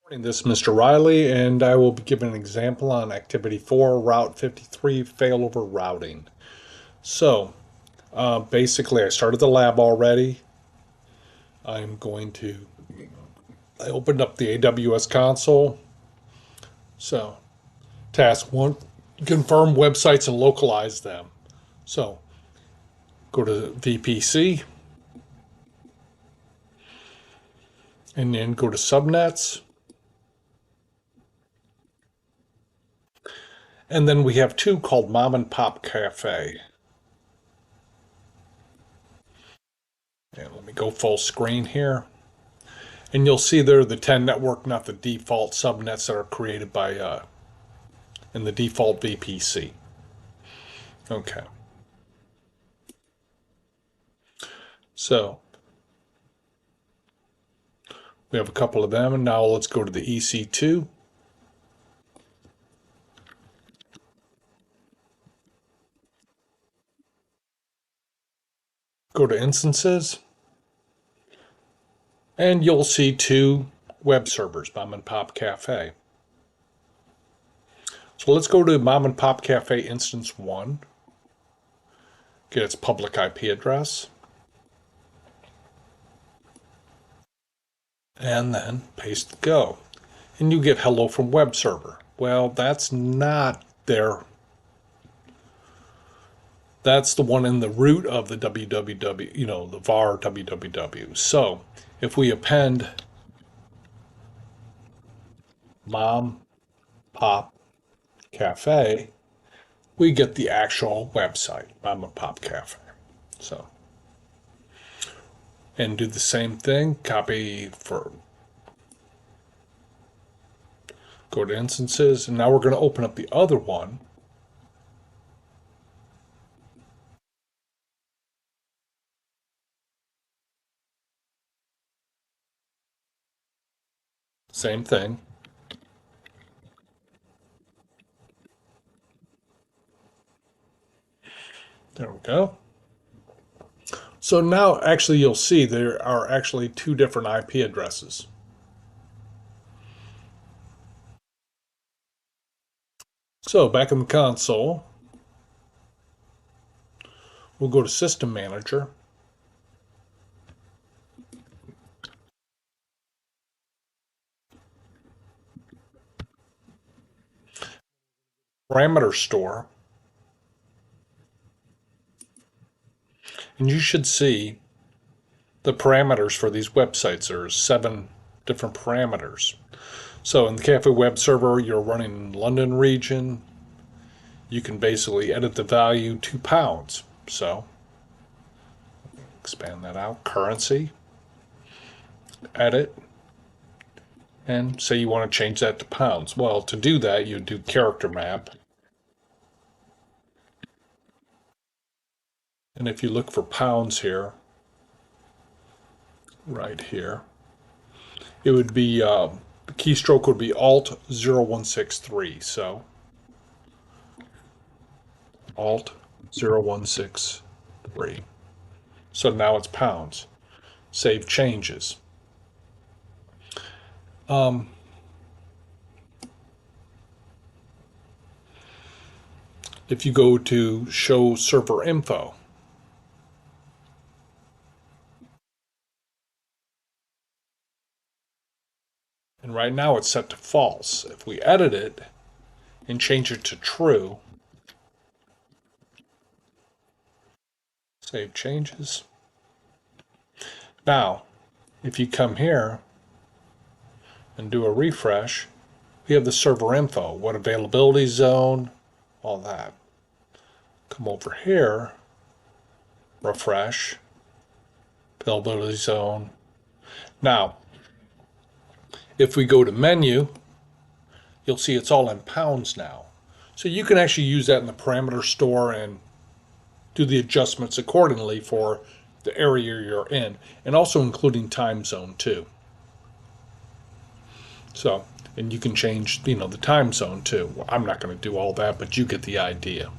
Morning, this is Mr. Riley, and I will be giving an example on Activity 4, Route 53, Failover Routing. So, basically, I started the lab already. I'm going to, I opened up the AWS console. So, task 1, confirm websites and localize them. So, go to VPC, and then go to subnets. And then we have two called Mom and Pop Cafe. And let me go full screen here. And you'll see there the 10 network, not the default subnets that are created by in the default VPC. Okay. So we have a couple of them, and now let's go to the EC2. Go to instances, and you'll see two web servers, Mom and Pop Cafe. So let's go to Mom and Pop Cafe instance 1, get its public IP address, and then paste go. And you get hello from web server. Well, that's not their that's the one in the root of the www, the var www. So if we append mom pop cafe, we get the actual website, mom and pop cafe. So, and do the same thing, copy for, go to instances, and now we're going to open up the other one. Same thing. There we go. So now actually you'll see there are actually two different IP addresses. So back in the console, we'll go to System Manager. Parameter store. And you should see the parameters for these websites. There's 7 different parameters. So in the Cafe web server, you're running in London region. You can basically edit the value to pounds. So expand that out. Currency. Edit. And say you want to change that to pounds. Well, to do that, you do character map. And if you look for pounds here, right here, it would be, the keystroke would be Alt 0163. So Alt 0163. So now it's pounds. Save changes. If you go to show server info, and right now it's set to false. If we edit it and change it to true, save changes. Now, if you come here and do a refresh, we have the server info, what availability zone, all that. Come over here, refresh, availability zone. Now, if we go to menu, you'll see it's all in pounds now. So you can actually use that in the parameter store and do the adjustments accordingly for the area you're in, and also including time zone too. So, and you can change, the time zone too. Well, I'm not going to do all that, but you get the idea.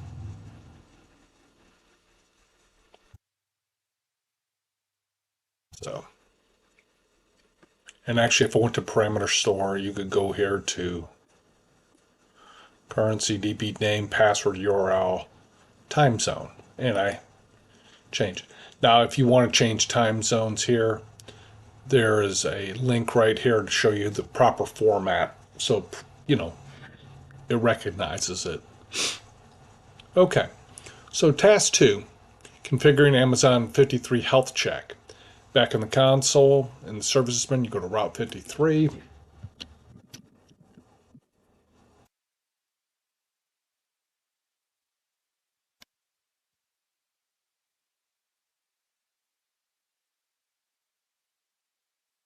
So, And actually, if I went to parameter store, you could go here to currency, DB name, password, URL, time zone, and I change. Now, if you want to change time zones here, there is a link right here to show you the proper format. So, it recognizes it. Okay, so task 2, configuring Amazon 53 health check. Back in the console, in the services menu, you go to Route 53.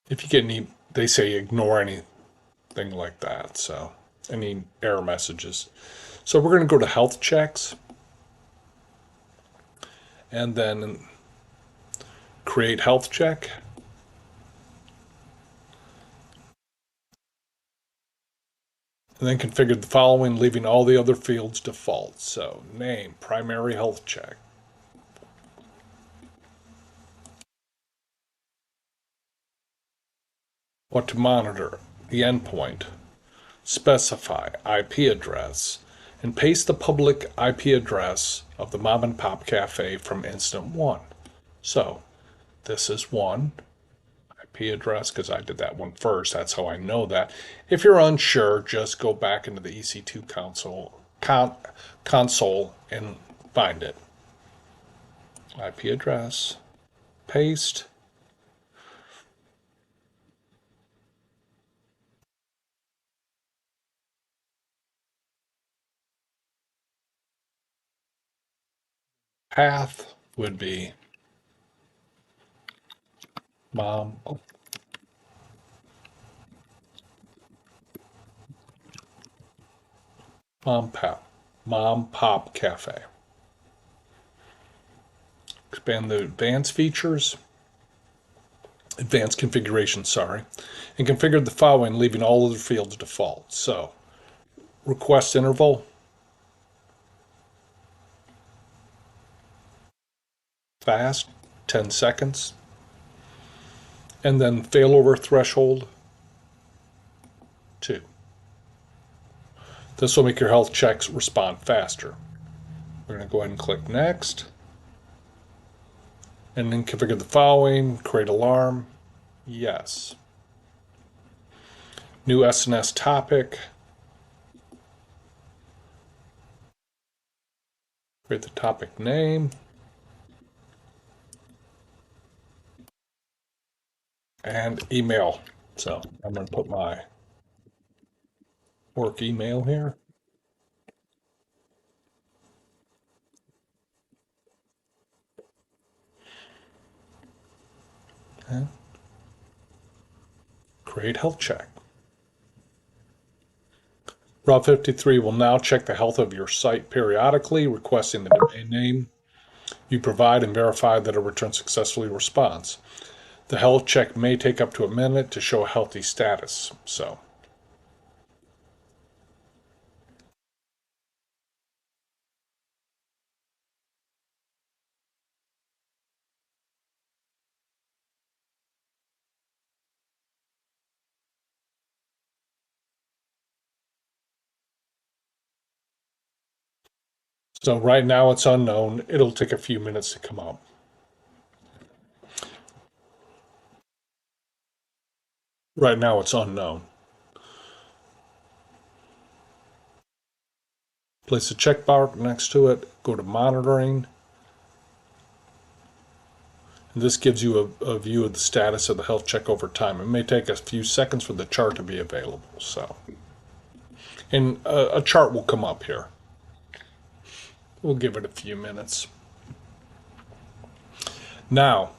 If you get any, they say ignore anything like that, so any error messages. So we're going to go to health checks and then create health check. And then configure the following, leaving all the other fields default. So name, primary health check. What to monitor, the endpoint. Specify IP address. And paste the public IP address of the mom and pop cafe from incident 1. So this is 1 IP address because I did that one first. That's how I know that. If you're unsure, just go back into the EC2 console and find it. IP address, paste. Path would be mom, mom pop, mom pop cafe. Expand the advanced features, advanced configuration, sorry, and configure the following, leaving all other fields default. So, request interval, fast, 10 seconds, and then failover threshold, 2. This will make your health checks respond faster. We're going to go ahead and click next, and then configure the following, create alarm, yes. New SNS topic, create the topic name, and email. So I'm going to put my work email here. And create health check. Route 53 will now check the health of your site periodically, requesting the domain name you provide and verify that it returns successfully response. The health check may take up to a minute to show a healthy status. So right now it's unknown. It'll take a few minutes to come up. Right now it's unknown. Place a check mark next to it, go to monitoring. And this gives you a view of the status of the health check over time. It may take a few seconds for the chart to be available. And a chart will come up here. We'll give it a few minutes. Now,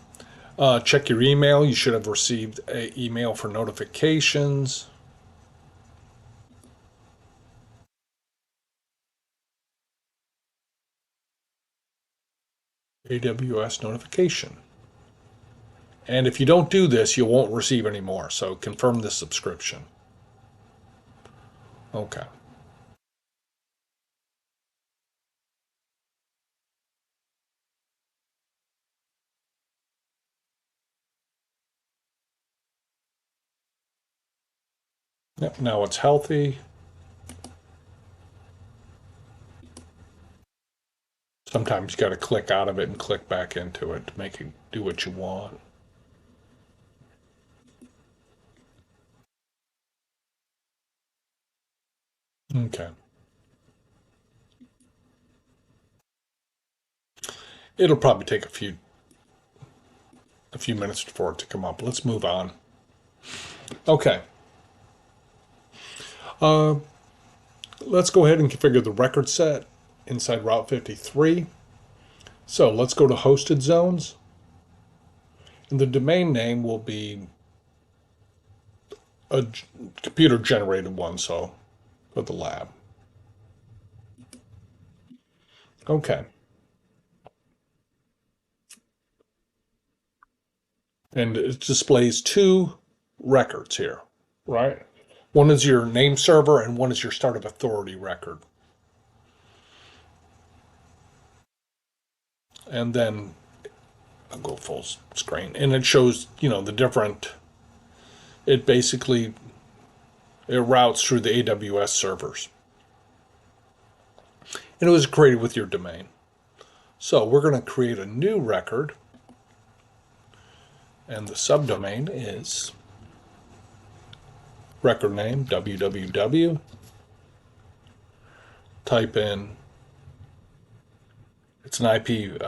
check your email. You should have received an email for notifications. AWS notification. And if you don't do this, you won't receive any more. So confirm this subscription. Okay. Yep, now it's healthy. Sometimes you got to click out of it and click back into it to make it do what you want. Okay. It'll probably take a few minutes for it to come up. Let's move on. Okay. Uh, let's go ahead and configure the record set inside Route 53. So let's go to hosted zones. And the domain name will be a computer generated one, so for the lab. Okay. And it displays two records here, right? One is your name server and one is your start of authority record. And then I'll go full screen and it shows, the different, it basically, it routes through the AWS servers. And it was created with your domain. So we're going to create a new record. And the subdomain is record name www. Type in, it's an IP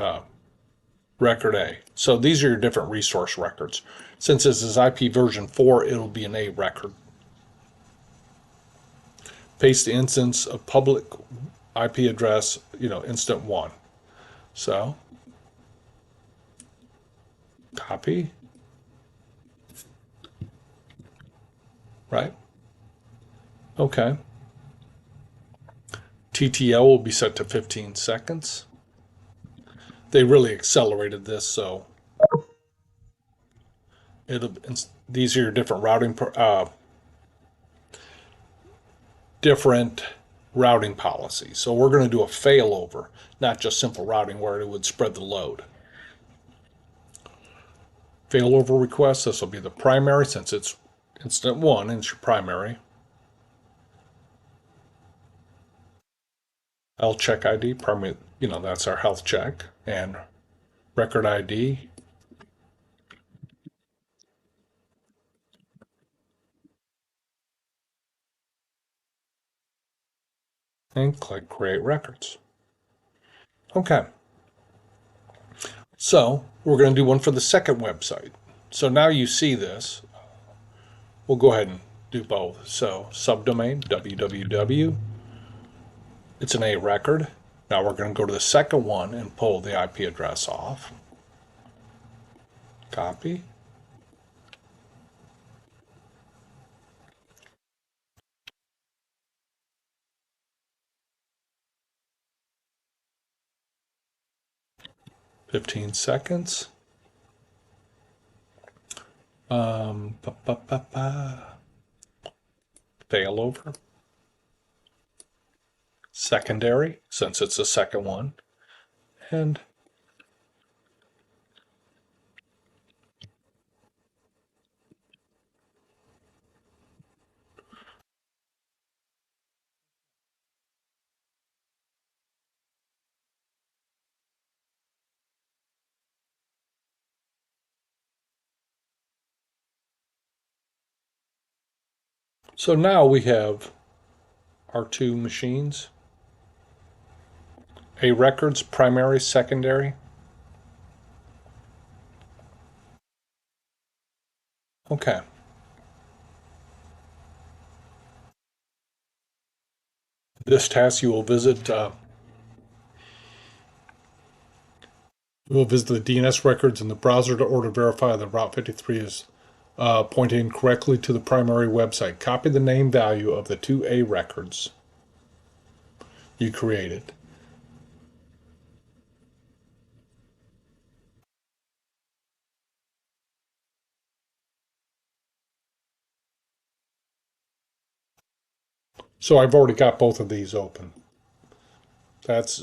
record A. So these are your different resource records. Since this is IP version 4, it'll be an A record. Paste the instance of public IP address, instant 1. So, copy, right? Okay. TTL will be set to 15 seconds. They really accelerated this, so these are your different routing policies. So we're going to do a failover, not just simple routing where it would spread the load. Failover request, this will be the primary since it's instant 1 and it's your primary. Health check ID, primary, that's our health check. And record ID. And click create records. Okay. So we're going to do one for the second website. So now you see this. We'll go ahead and do both. So subdomain www. It's an A record. Now we're going to go to the second one and pull the IP address off. Copy. "15 seconds. Pa, pa, pa, pa. Failover. Secondary, since it's the second one. And so now we have our two machines. A records, primary, secondary. Okay. This task you will visit the DNS records in the browser to order verify that Route 53 is pointing correctly to the primary website. Copy the name value of the two A records you created. So I've already got both of these open. That's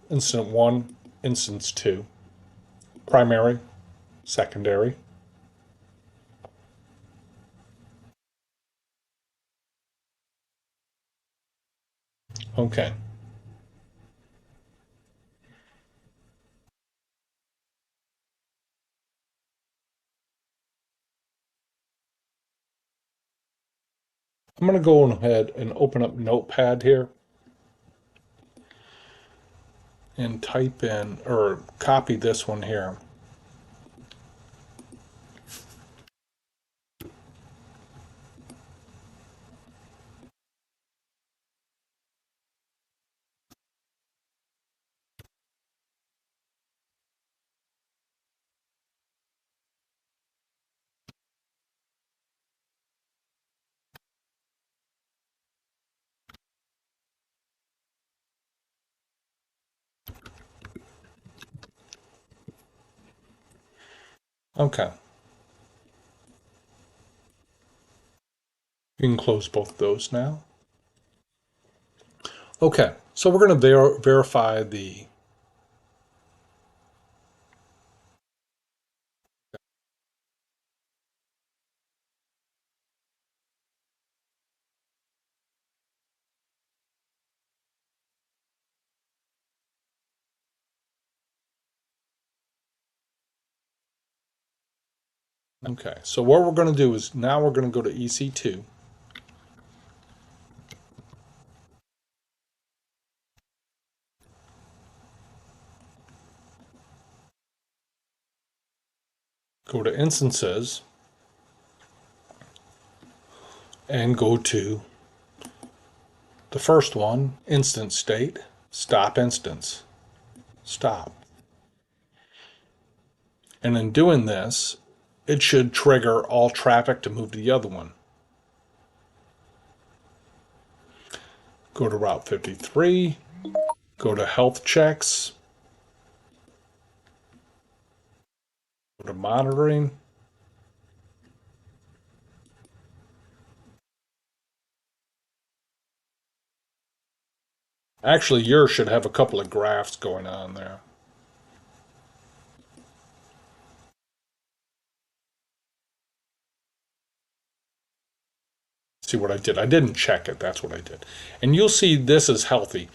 instance 1, instance 2. Primary, secondary. Okay. I'm going to go ahead and open up Notepad here and type in or copy this one here. Okay. You can close both those now. Okay. So we're going to verify the. Okay. So what we're going to do is now we're going to go to EC2. Go to instances and go to the first one, instance state, stop instance, stop. And in doing this, it should trigger all traffic to move to the other one. Go to Route 53, go to health checks, go to monitoring. Actually, yours should have a couple of graphs going on there. See what I did? I didn't check it. That's what I did. And you'll see this is healthy.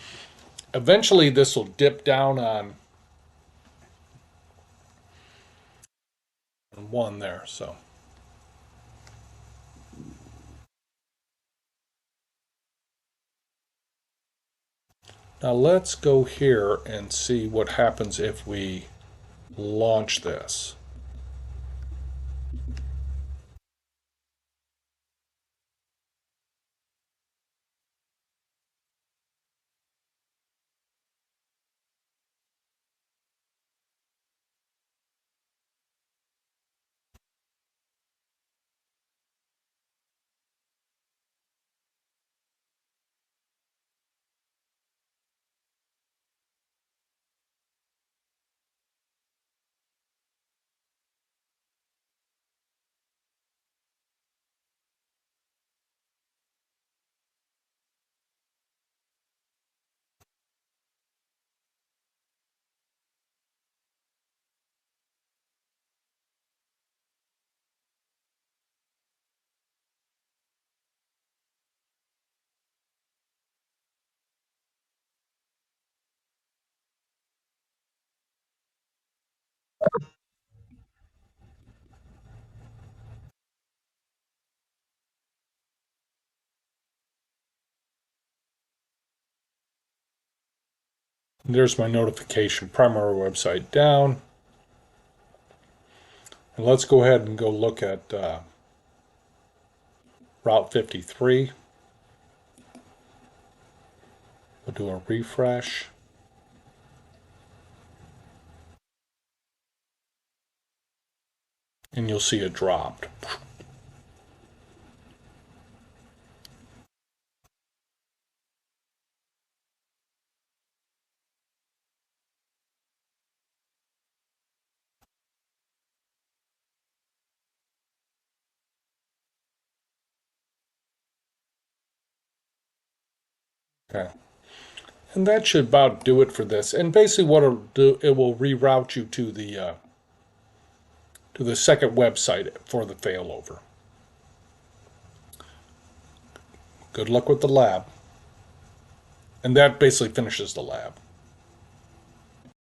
Eventually, this will dip down on one there. So now let's go here and see what happens if we launch this. There's my notification, primary website down. And let's go ahead and go look at Route 53. We'll do a refresh. And you'll see it dropped. Okay. And that should about do it for this. And basically what it'll do, it will reroute you to the second website for the failover. Good luck with the lab. And that basically finishes the lab.